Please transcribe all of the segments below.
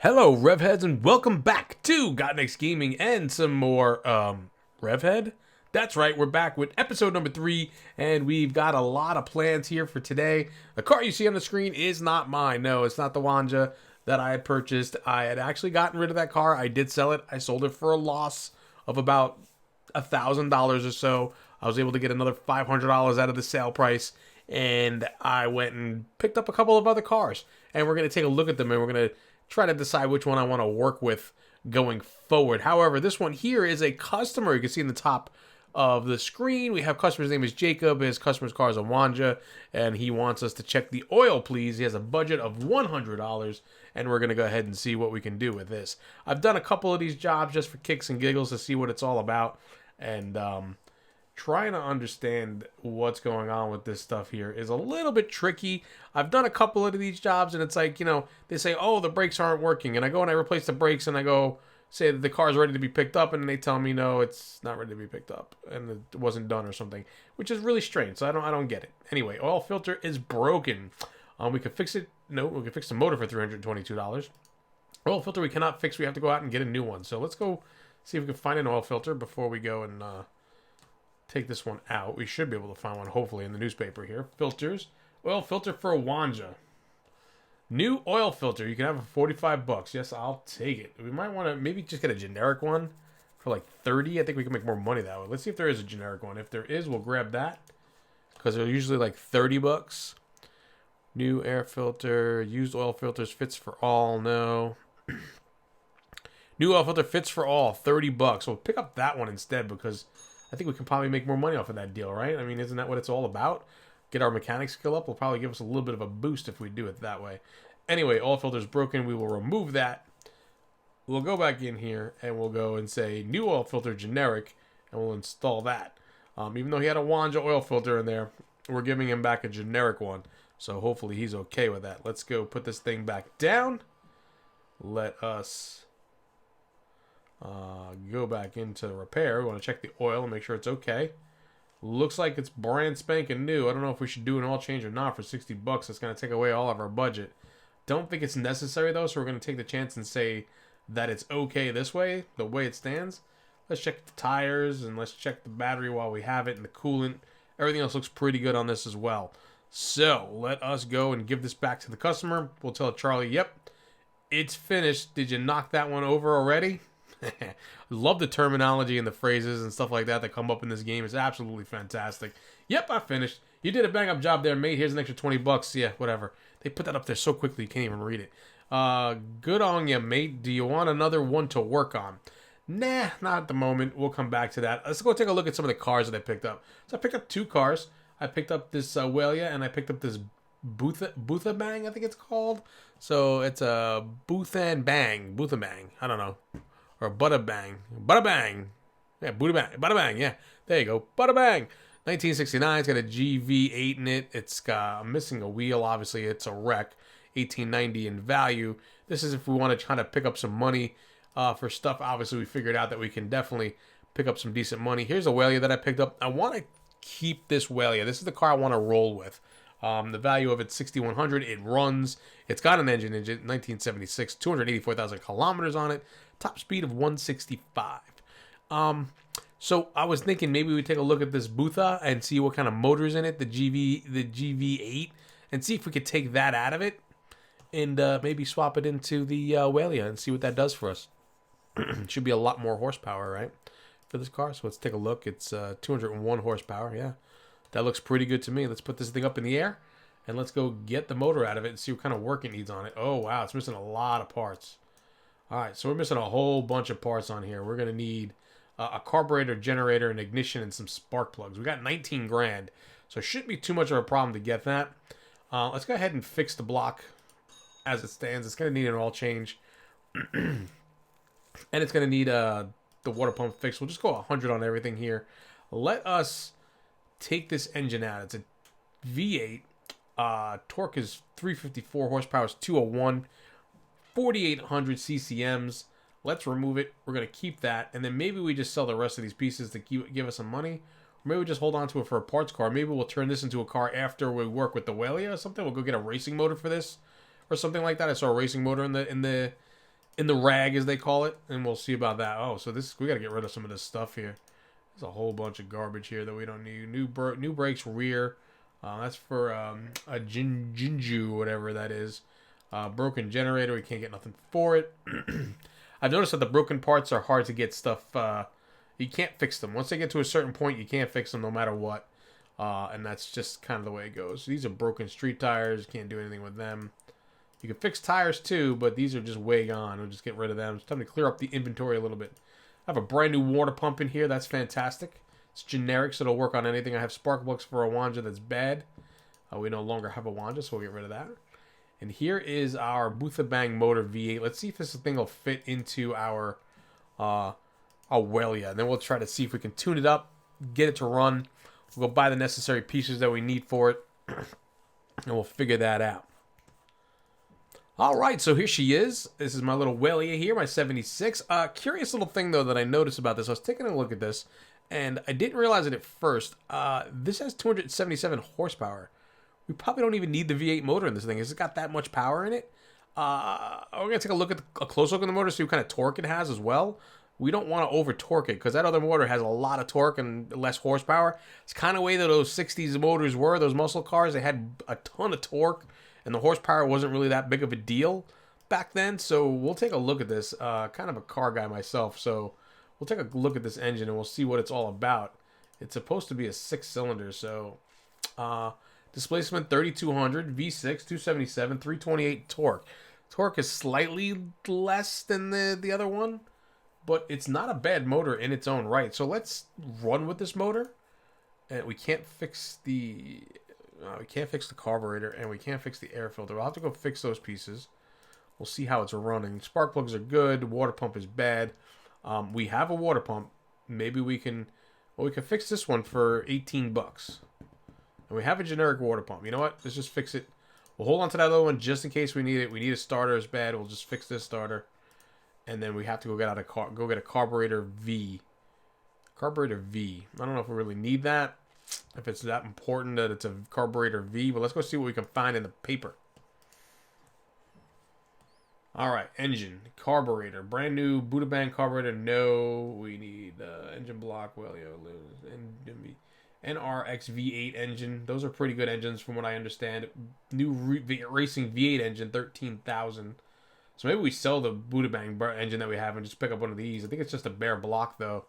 Hello, Revheads, and welcome back to Got Next Gaming and some more Revhead. That's right, we're back with episode number 3, and we've got a lot of plans here for today. The car you see on the screen is not mine. No, it's not the Wanja that I had purchased. I had actually gotten rid of that car. I did sell it. I sold it for a loss of about $1,000 or so. I was able to get another $500 out of the sale price, and I went and picked up a couple of other cars. And we're going to take a look at them, and we're going to try to decide which one I want to work with going forward. However, this one here is a customer. You can see in the top of the screen, we have customer's name is Jacob. His customer's car is a Wanja, and he wants us to check the oil, please. He has a budget of $100, and we're going to go ahead and see what we can do with this. I've done a couple of these jobs just for kicks and giggles to see what it's all about, and trying to understand what's going on with this stuff here is a little bit tricky. I've done a couple of these jobs, and it's like, they say, oh, the brakes aren't working. And I go and I replace the brakes, and I go say that the car's ready to be picked up, and they tell me, no, it's not ready to be picked up, and it wasn't done or something, which is really strange. So I don't get it. Anyway, oil filter is broken. We could fix it. No, we could fix the motor for $322. Oil filter we cannot fix. We have to go out and get a new one. So let's go see if we can find an oil filter before we go and take this one out. We should be able to find one, hopefully, in the newspaper here. Filters. Oil filter for a Wanja. New oil filter. You can have it for 45 bucks. Yes, I'll take it. We might want to maybe just get a generic one for like 30. I think we can make more money that way. Let's see if there is a generic one. If there is, we'll grab that, because they're usually like 30 bucks. New air filter. Used oil filters. Fits for all. No. New oil filter fits for all. 30 bucks. We'll pick up that one instead, because I think we can probably make more money off of that deal, right? I mean, isn't that what it's all about? Get our mechanic skill up will probably give us a little bit of a boost if we do it that way. Anyway, oil filter's broken. We will remove that. We'll go back in here, and we'll go and say new oil filter generic, and we'll install that. Even though he had a Wanja oil filter in there, we're giving him back a generic one. So hopefully he's okay with that. Let's go put this thing back down. Let us go back into repair. We want to check the oil and make sure it's okay. Looks like it's brand spanking new. I don't know if we should do an oil change or not for 60 bucks. It's going to take away all of our budget. Don't think it's necessary though, so we're going to take the chance and say that it's okay this way, the way it stands. Let's check the tires, and let's check the battery while we have it, and the coolant. Everything else looks pretty good on this as well. So let us go and give this back to the customer. We'll tell Charlie, yep, it's finished. Did you knock that one over already? Love the terminology and the phrases and stuff like that come up in this game. It's absolutely fantastic. Yep, I finished. You did a bang up job there, mate. Here's an extra 20 bucks. Yeah, whatever. They put that up there so quickly you can't even read it. Good on you, mate. Do you want another one to work on? Nah, not at the moment. We'll come back to that. Let's go take a look at some of the cars that I picked up. So I picked up 2 cars. I picked up this Walia, and I picked up this Bootha Bang, I think it's called. So it's a Bootha Bang. I don't know. Or Bada Bang. Yeah, Bada Bang, yeah. There you go. Bada Bang. 1969. It's got a GV8 in it. I'm missing a wheel, obviously. It's a wreck. 1890 in value. This is if we want to kind of pick up some money for stuff. Obviously, we figured out that we can definitely pick up some decent money. Here's a Walia that I picked up. I want to keep this Walia. This is the car I want to roll with. The value of it's $6,100. It runs. It's got an engine 1976, 284,000 kilometers on it. Top speed of 165. So I was thinking maybe we take a look at this Bootha and see what kind of motor's in it, the GV8, and see if we could take that out of it and maybe swap it into the Walia and see what that does for us. Should be a lot more horsepower, right, for this car. So let's take a look. It's 201 horsepower. Yeah, that looks pretty good to me. Let's put this thing up in the air and let's go get the motor out of it and see what kind of work it needs on it. Oh, wow, it's missing a lot of parts. All right, so we're missing a whole bunch of parts on here. We're going to need a carburetor, generator, an ignition, and some spark plugs. We got 19 grand, so it shouldn't be too much of a problem to get that. Let's go ahead and fix the block as it stands. It's going to need an oil change, and it's going to need the water pump fixed. We'll just go 100 on everything here. Let us take this engine out. It's a V8. Torque is 354, horsepower is 201. 4,800 ccms. Let's remove it. We're going to keep that. And then maybe we just sell the rest of these pieces to give us some money. Or maybe we just hold on to it for a parts car. Maybe we'll turn this into a car after we work with the Walia or something. We'll go get a racing motor for this or something like that. I saw a racing motor in the in the rag, as they call it, and we'll see about that. Oh, so we got to get rid of some of this stuff here. There's a whole bunch of garbage here that we don't need. New brakes, rear. That's for a Jinju, whatever that is. Broken generator, we can't get nothing for it. I've noticed that the broken parts are hard to get stuff. You can't fix them. Once they get to a certain point, you can't fix them no matter what. And that's just kind of the way it goes. These are broken street tires. You can't do anything with them. You can fix tires too, but these are just way gone. We'll just get rid of them. It's time to clear up the inventory a little bit. I have a brand new water pump in here. That's fantastic. It's generic, so it'll work on anything. I have spark plugs for a Wanja that's bad. We no longer have a Wanja, so we'll get rid of that. And here is our Bang motor V8. Let's see if this thing will fit into our Wellia. And then we'll try to see if we can tune it up, get it to run. We'll go buy the necessary pieces that we need for it, and we'll figure that out. All right, so here she is. This is my little Wellia here, my 76. Curious little thing, though, that I noticed about this. I was taking a look at this, and I didn't realize it at first. This has 277 horsepower. We probably don't even need the V8 motor in this thing. It's got that much power in it. We're going to take a look at a close look at the motor, see what kind of torque it has as well. We don't want to over-torque it, because that other motor has a lot of torque and less horsepower. It's kind of the way that those 60s motors were, those muscle cars. They had a ton of torque, and the horsepower wasn't really that big of a deal back then. So we'll take a look at this. Kind of a car guy myself, so we'll take a look at this engine and we'll see what it's all about. It's supposed to be a 6-cylinder, so displacement 3200, V6, 277, 328 torque. Torque is slightly less than the other one, but it's not a bad motor in its own right. So let's run with this motor. And we can't fix the carburetor, and we can't fix the air filter. We'll have to go fix those pieces. We'll see how it's running. Spark plugs are good. Water pump is bad. We have a water pump. Maybe we can fix this one for 18 bucks. And we have a generic water pump. You know what? Let's just fix it. We'll hold on to that other one just in case we need it. We need a starter as bad. We'll just fix this starter. And then we have to go get a carburetor V. Carburetor V. I don't know if we really need that. If it's that important that it's a carburetor V. But let's go see what we can find in the paper. Alright, engine, carburetor, brand new Bang carburetor, no. We need engine block, NRX V8 engine. Those are pretty good engines from what I understand. New racing V8 engine, 13,000. So maybe we sell the Bang engine that we have and just pick up one of these. I think it's just a bare block though,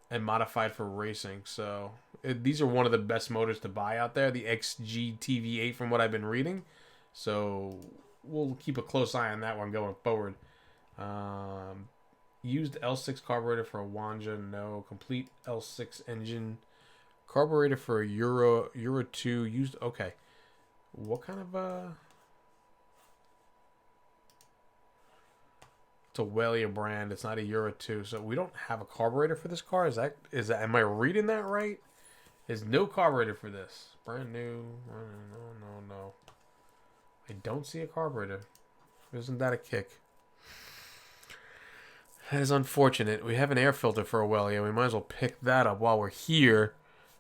and modified for racing. So these are one of the best motors to buy out there, the XG TV8 from what I've been reading. So we'll keep a close eye on that one going forward. Used L6 carburetor for a Wanja, no. Complete L6 engine. Carburetor for a Euro 2 used. Okay. What kind of it's a Wellia brand. It's not a Euro 2. So we don't have a carburetor for this car. Is that am I reading that right? There's no carburetor for this. Brand new. No. I don't see a carburetor. Isn't that a kick? That is unfortunate. We have an air filter for a Wellia. We might as well pick that up while we're here.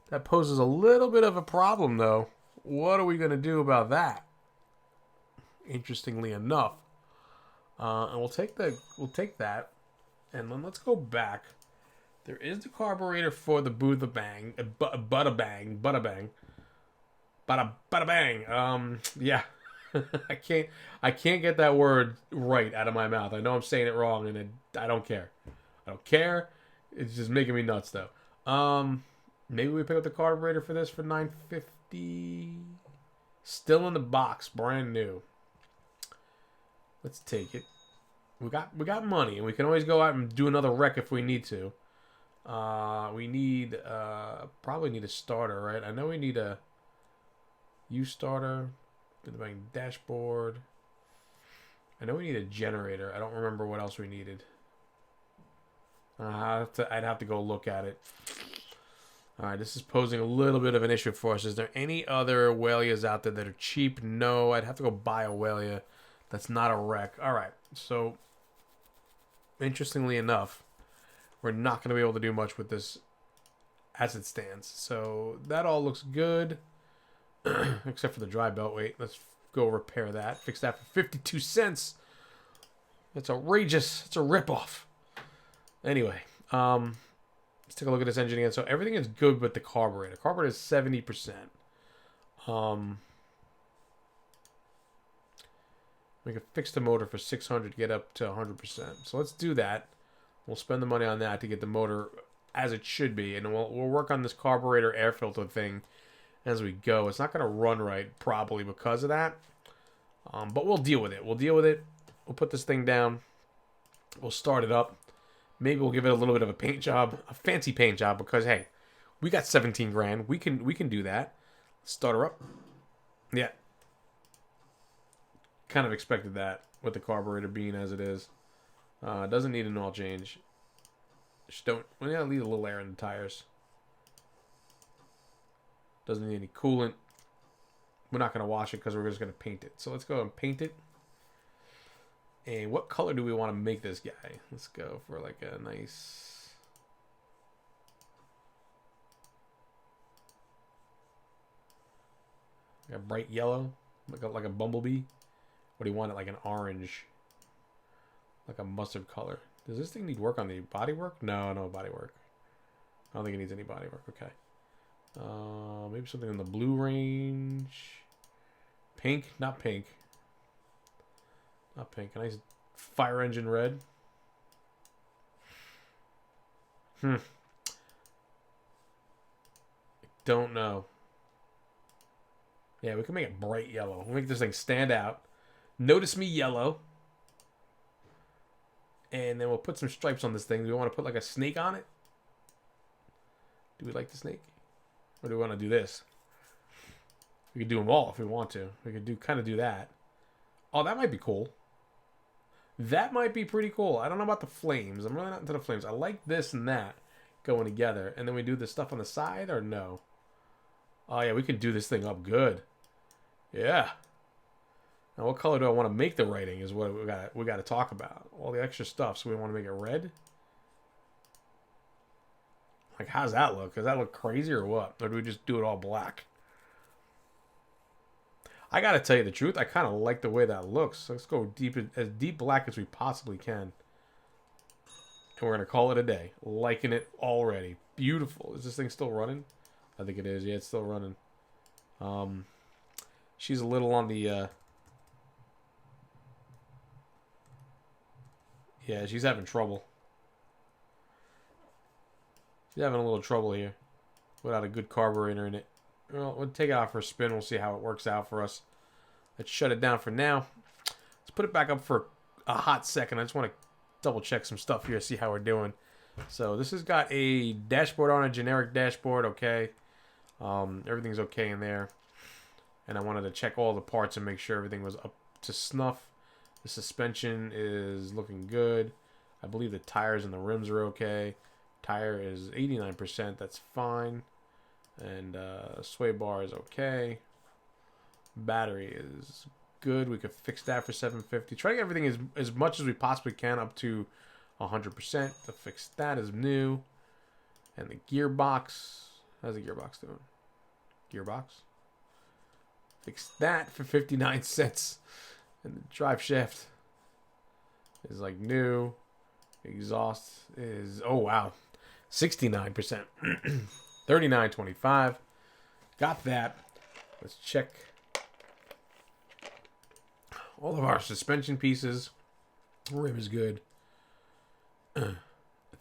That poses a little bit of a problem, though. What are we going to do about that? Interestingly enough. And we'll take that. And then let's go back. There is the carburetor for the Bang. Bada bang. Yeah. I can't get that word right out of my mouth. I know I'm saying it wrong, and I don't care. I don't care. It's just making me nuts, though. Maybe we pick up the carburetor for this for $950. Still in the box, brand new. Let's take it. We got money, and we can always go out and do another wreck if we need to. We probably need a starter, right? I know we need a U starter. The dashboard. I know we need a generator. I don't remember what else we needed. I'd have to go look at it. Alright, this is posing a little bit of an issue for us. Is there any other Wellias out there that are cheap? No, I'd have to go buy a Wellia. That's not a wreck. Alright, so interestingly enough, we're not going to be able to do much with this as it stands. So that all looks good. Except for the dry belt. Wait, let's go repair that. Fix that for 52 cents. It's outrageous. It's a ripoff. Anyway, let's take a look at this engine again. So everything is good with the carburetor. Carburetor is 70%. We can fix the motor for 600 to get up to 100%. So let's do that. We'll spend the money on that to get the motor as it should be. And we'll work on this carburetor air filter thing as we go. It's not going to run right probably because of that. But we'll deal with it. We'll deal with it. We'll put this thing down. We'll start it up. Maybe we'll give it a little bit of a paint job. A fancy paint job because, hey, we got 17 grand. We can do that. Start her up. Yeah. Kind of expected that with the carburetor being as it is. Doesn't need an oil change. Just don't. We gotta leave a little air in the tires. Doesn't need any coolant. We're not gonna wash it because we're just gonna paint it. So let's go and paint it. And what color do we want to make this guy? Let's go for like a nice. Like a bright yellow, like a bumblebee. What do you want it like an orange? Like a mustard color. Does this thing need work on the body work? No body work. I don't think it needs any body work. Okay. Maybe something in the blue range. Pink? Not pink. Not pink. A nice fire engine red. I don't know. Yeah, we can make it bright yellow. We'll make this thing stand out. Notice me yellow. And then we'll put some stripes on this thing. Do we want to put like a snake on it? Do we like the snake? Or do we want to do this? We could do them all if we want to. We could kind of do that. Oh, that might be cool. That might be pretty cool. I don't know about the flames. I'm really not into the flames. I like this and that going together. And then we do the stuff on the side or no? Oh, yeah, we can do this thing up good. Yeah. Now, what color do I want to make the writing is what we got to talk about. All the extra stuff. So we want to make it red. Like, how's that look? Does that look crazy or what? Or do we just do it all black? I got to tell you the truth. I kind of like the way that looks. So let's go as deep black as we possibly can. And we're going to call it a day. Liking it already. Beautiful. Is this thing still running? I think it is. Yeah, it's still running. She's a little on the... Yeah, she's having trouble. She's having a little trouble here. Without a good carburetor in it. Well, we'll take it out for a spin. We'll see how it works out for us. Let's shut it down for now. Let's put it back up for a hot second. I just want to double check some stuff here, see how we're doing. So this has got a dashboard on, a generic dashboard. Okay. Everything's okay in there. And I wanted to check all the parts and make sure everything was up to snuff. The suspension is looking good. I believe the tires and the rims are okay. Tire is 89%. That's fine. And sway bar is okay. Battery is good. We could fix that for $750. Try to get everything as much as we possibly can up to 100%. To fix that is new. And the gearbox. How's the gearbox doing? Gearbox. Fix that for 59 cents. And the drive shaft is like new. Exhaust is, oh wow, 69%. 39.25. Got that. Let's check all of our suspension pieces. Rim is good. I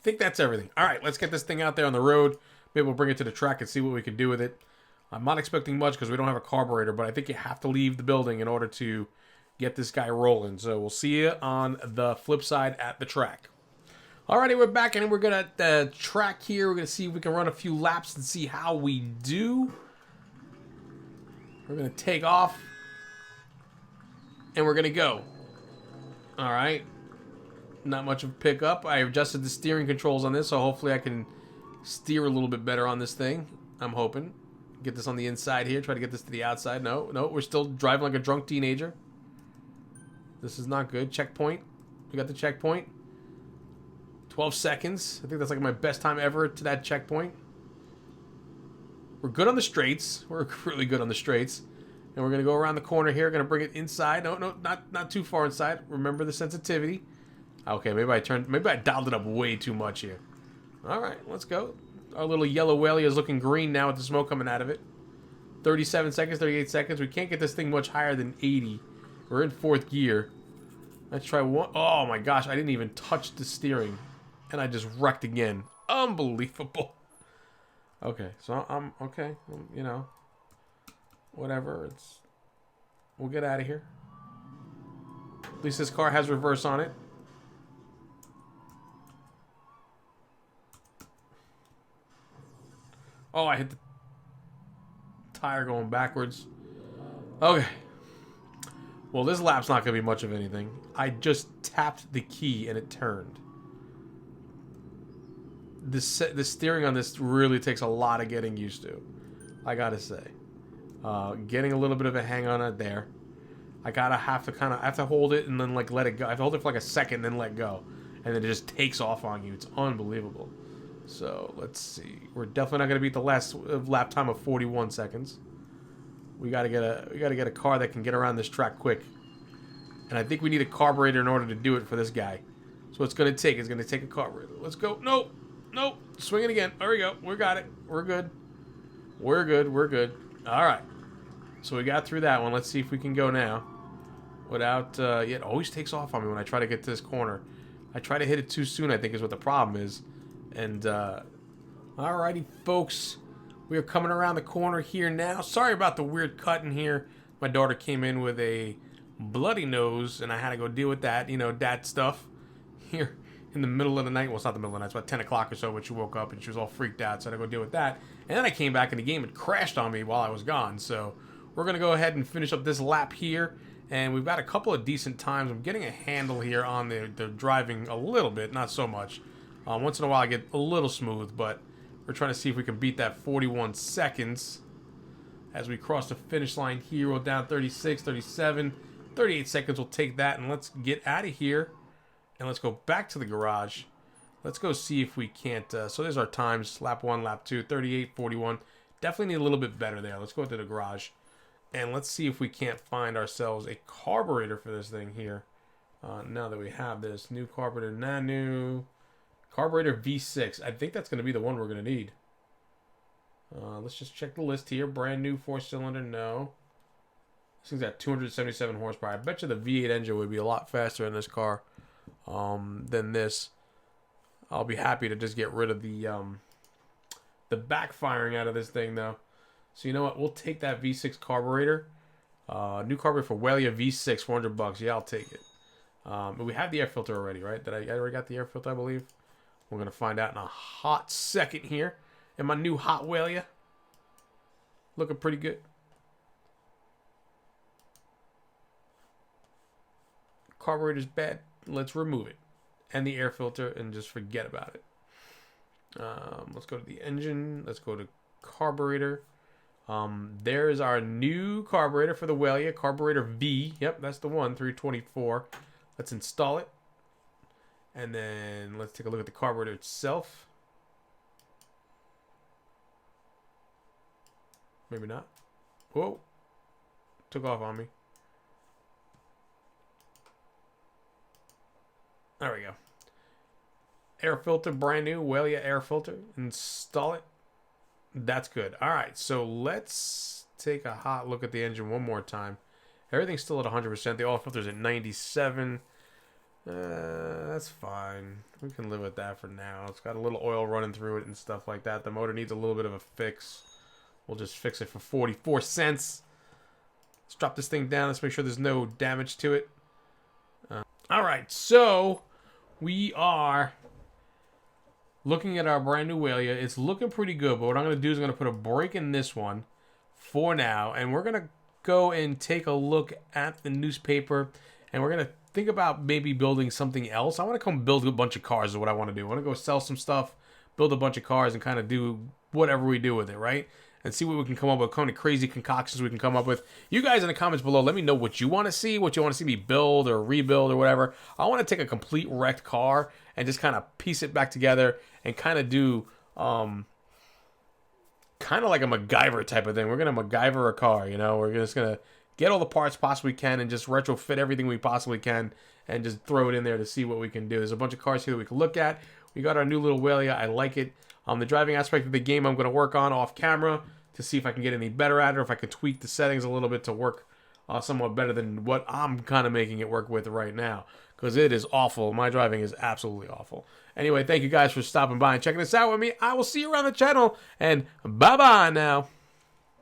think that's everything. All right, let's get this thing out there on the road. Maybe we'll bring it to the track and see what we can do with it. I'm not expecting much because we don't have a carburetor, but I think you have to leave the building in order to get this guy rolling. So we'll see you on the flip side at the track. Alrighty, we're back and we're gonna the track here. We're gonna see if we can run a few laps and see how we do. We're gonna take off and we're gonna go. All right, not much of a pickup. I adjusted the steering controls on this, so hopefully I can steer a little bit better on this thing. I'm hoping. Get this on the inside here. Try to get this to the outside. No, we're still driving like a drunk teenager. This is not good. Checkpoint. We got the checkpoint. 12 seconds. I think that's like my best time ever to that checkpoint. We're good on the straights. We're really good on the straights. And we're going to go around the corner here. Going to bring it inside. No, not too far inside. Remember the sensitivity. Okay, maybe I dialed it up way too much here. All right, let's go. Our little yellow whaley is looking green now with the smoke coming out of it. 37 seconds, 38 seconds. We can't get this thing much higher than 80. We're in 4th gear. Let's try one. Oh my gosh, I didn't even touch the steering. And I just wrecked again. Unbelievable. Okay, so I'm okay. You know, whatever. We'll get out of here. At least this car has reverse on it. Oh, I hit the tire going backwards. Okay. Well, this lap's not going to be much of anything. I just tapped the key and it turned. The steering on this really takes a lot of getting used to, I gotta say. Getting a little bit of a hang on it there. I have to hold it and then like let it go. I have to hold it for like a second, then let go, and then it just takes off on you. It's unbelievable. So let's see. We're definitely not gonna beat the last lap time of 41 seconds. We gotta get a car that can get around this track quick, and I think we need a carburetor in order to do it for this guy. So it's gonna take a carburetor. Let's go. Nope. Nope. Swing it again. There we go. We got it. We're good. We're good. We're good. All right. So we got through that one. Let's see if we can go now. Without... it always takes off on me when I try to get to this corner. I try to hit it too soon, I think, is what the problem is. And, alrighty, folks. We are coming around the corner here now. Sorry about the weird cut in here. My daughter came in with a bloody nose, and I had to go deal with that. You know, dad stuff. Here. In the middle of the night. Well, it's not the middle of the night. It's about 10 o'clock or so when she woke up and she was all freaked out. So I had to go deal with that. And then I came back and the game had crashed on me while I was gone. So we're going to go ahead and finish up this lap here. And we've got a couple of decent times. I'm getting a handle here on the driving a little bit. Not so much. Once in a while I get a little smooth. But we're trying to see if we can beat that 41 seconds. As we cross the finish line here. We're down 36, 37, 38 seconds. We'll take that and let's get out of here. And let's go back to the garage. Let's go see if we can't... so there's our times. Lap 1, lap 2, 38, 41. Definitely need a little bit better there. Let's go to the garage. And let's see if we can't find ourselves a carburetor for this thing here. Now that we have this. New carburetor, Nanu. Carburetor V6. I think that's going to be the one we're going to need. Let's just check the list here. Brand new 4-cylinder, no. This thing's got 277 horsepower. I bet you the V8 engine would be a lot faster in this car. Than this. I'll be happy to just get rid of the backfiring out of this thing though. So you know what? We'll take that V6 carburetor. New carburetor for Welia V6, $400. Yeah, I'll take it. But we have the air filter already, right? I already got the air filter, I believe. We're gonna find out in a hot second here. And my new hot Welia. Looking pretty good. Carburetor's bad. Let's remove it. And the air filter and just forget about it. Let's go to the engine. Let's go to carburetor. There's our new carburetor for the Welia. Carburetor V. Yep, that's the one. 324. Let's install it. And then let's take a look at the carburetor itself. Maybe not. Whoa. Took off on me. There we go. Air filter, brand new. Welia air filter. Install it. That's good. All right, so let's take a hot look at the engine one more time. Everything's still at 100%. The oil filter's at 97. That's fine. We can live with that for now. It's got a little oil running through it and stuff like that. The motor needs a little bit of a fix. We'll just fix it for 44 cents. Let's drop this thing down. Let's make sure there's no damage to it. All right, so we are looking at our brand new Welia. It's looking pretty good, but what I'm going to do is I'm going to put a brake in this one for now, and we're going to go and take a look at the newspaper, and we're going to think about maybe building something else. I want to come build a bunch of cars is what I want to do. I want to go sell some stuff, build a bunch of cars, and kind of do whatever we do with it, right? And see what we can come up with, kind of crazy concoctions we can come up with. You guys in the comments below, let me know what you want to see, what you want to see me build or rebuild or whatever. I want to take a complete wrecked car and just kind of piece it back together and kind of do kind of like a MacGyver type of thing. We're going to MacGyver a car, you know. We're just going to get all the parts possibly can and just retrofit everything we possibly can and just throw it in there to see what we can do. There's a bunch of cars here that we can look at. We got our new little Whalia. I like it. The driving aspect of the game I'm going to work on off camera to see if I can get any better at it, or if I could tweak the settings a little bit to work somewhat better than what I'm kind of making it work with right now, because it is awful. My driving is absolutely awful. Anyway, thank you guys for stopping by and checking this out with me. I will see you around the channel, and bye-bye now.